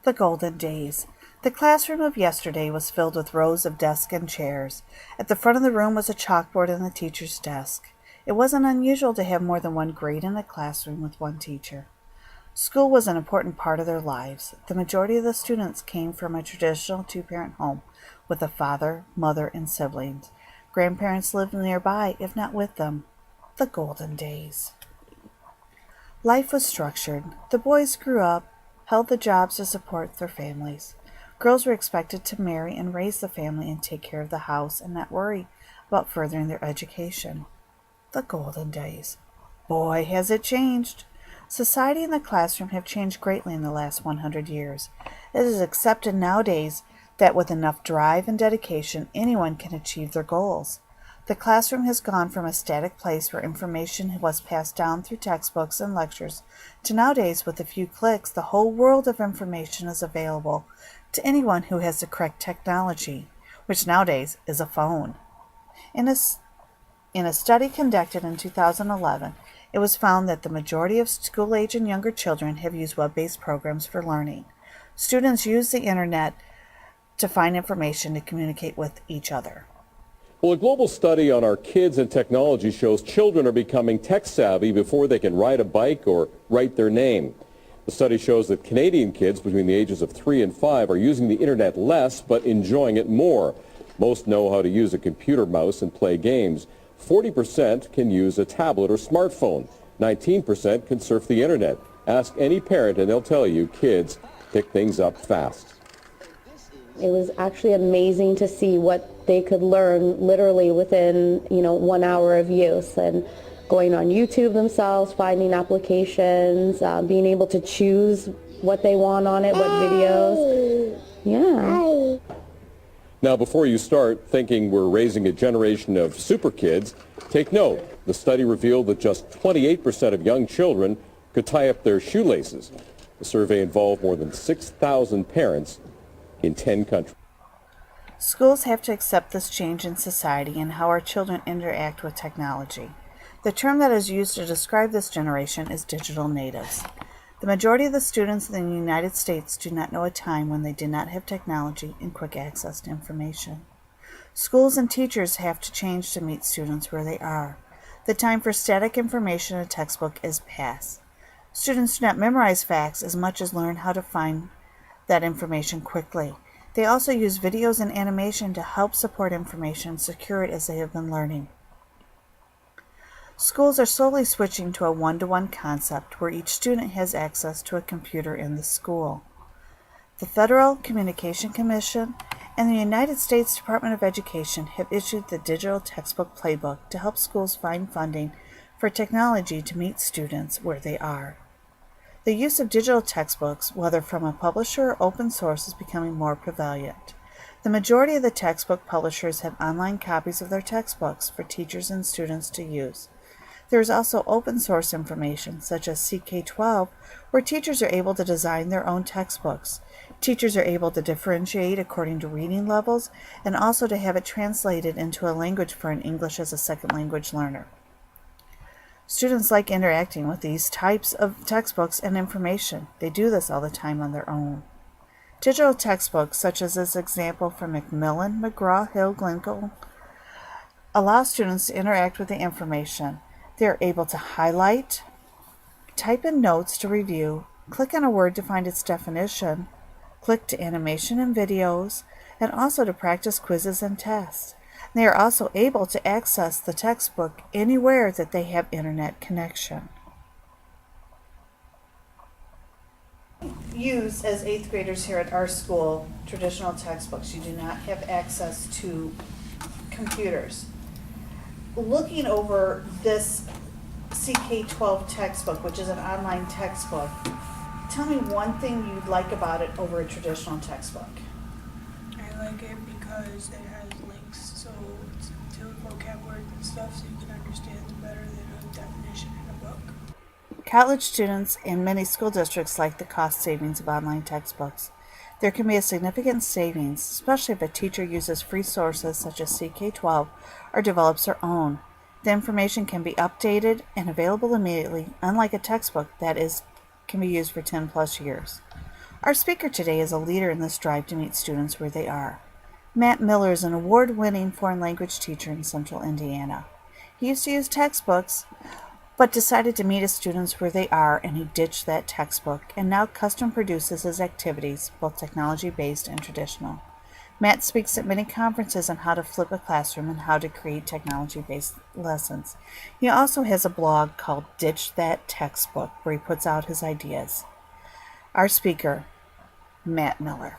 The golden days. The classroom of yesterday was filled with rows of desks and chairs. At the front of the room was a chalkboard and the teacher's desk. It wasn't unusual to have more than one grade in a classroom with one teacher. School was an important part of their lives. The majority of the students came from a traditional two-parent home with a father, mother, and siblings. Grandparents lived nearby, if not with them. The golden days. Life was structured. The boys grew up, held the jobs to support their families. Girls were expected to marry and raise the family and take care of the house and not worry about furthering their education. The golden days. Boy, has it changed. Society and the classroom have changed greatly in the last 100 years. It is accepted nowadays that with enough drive and dedication, anyone can achieve their goals. The classroom has gone from a static place where information was passed down through textbooks and lectures to nowadays, with a few clicks, the whole world of information is available to anyone who has the correct technology, which nowadays is a phone. In a study conducted in 2011, it was found that the majority of school-age and younger children have used web-based programs for learning. Students use the internet to find information to communicate with each other. Well, a global study on our kids and technology shows children are becoming tech savvy before they can ride a bike or write their name. The study shows that Canadian kids between the ages of 3 and 5 are using the internet less but enjoying it more. Most know how to use a computer mouse and play games. 40% can use a tablet or smartphone. 19% can surf the internet. Ask any parent and they'll tell you kids pick things up fast. It was actually amazing to see what they could learn literally within, 1 hour of use, and going on YouTube themselves, finding applications, being able to choose what they want on it, what videos. Yeah. Now, before you start thinking we're raising a generation of super kids, take note. The study revealed that just 28% of young children could tie up their shoelaces. The survey involved more than 6,000 parents in 10 countries. Schools have to accept this change in society and how our children interact with technology. The term that is used to describe this generation is digital natives. The majority of the students in the United States do not know a time when they did not have technology and quick access to information. Schools and teachers have to change to meet students where they are. The time for static information in a textbook is past. Students do not memorize facts as much as learn how to find that information quickly. They also use videos and animation to help support information and secure it as they have been learning. Schools are slowly switching to a one-to-one concept where each student has access to a computer in the school. The Federal Communication Commission and the United States Department of Education have issued the Digital Textbook Playbook to help schools find funding for technology to meet students where they are. The use of digital textbooks, whether from a publisher or open source, is becoming more prevalent. The majority of the textbook publishers have online copies of their textbooks for teachers and students to use. There is also open source information, such as CK12, where teachers are able to design their own textbooks. Teachers are able to differentiate according to reading levels and also to have it translated into a language for an English as a second language learner. Students like interacting with these types of textbooks and information. They do this all the time on their own. Digital textbooks, such as this example from Macmillan, McGraw-Hill, Glencoe, allow students to interact with the information. They are able to highlight, type in notes to review, click on a word to find its definition, click to animation and videos, and also to practice quizzes and tests. They are also able to access the textbook anywhere that they have internet connection. Use as 8th graders here at our school traditional textbooks. You do not have access to computers. Looking over this CK12 textbook, which is an online textbook, tell me one thing you'd like about it over a traditional textbook. I like it because it has links, so it's to vocab words and stuff, so you can understand it better than a definition in a book. College students and many school districts like the cost savings of online textbooks. There can be a significant savings, especially if a teacher uses free sources such as CK12 or develops their own. The information can be updated and available immediately, unlike a textbook that can be used for 10 plus years. Our speaker today is a leader in this drive to meet students where they are. Matt Miller is an award-winning foreign language teacher in Central Indiana. He used to use textbooks, but decided to meet his students where they are, and he ditched that textbook and now custom produces his activities, both technology-based and traditional. Matt speaks at many conferences on how to flip a classroom and how to create technology-based lessons. He also has a blog called Ditch That Textbook, where he puts out his ideas. Our speaker, Matt Miller.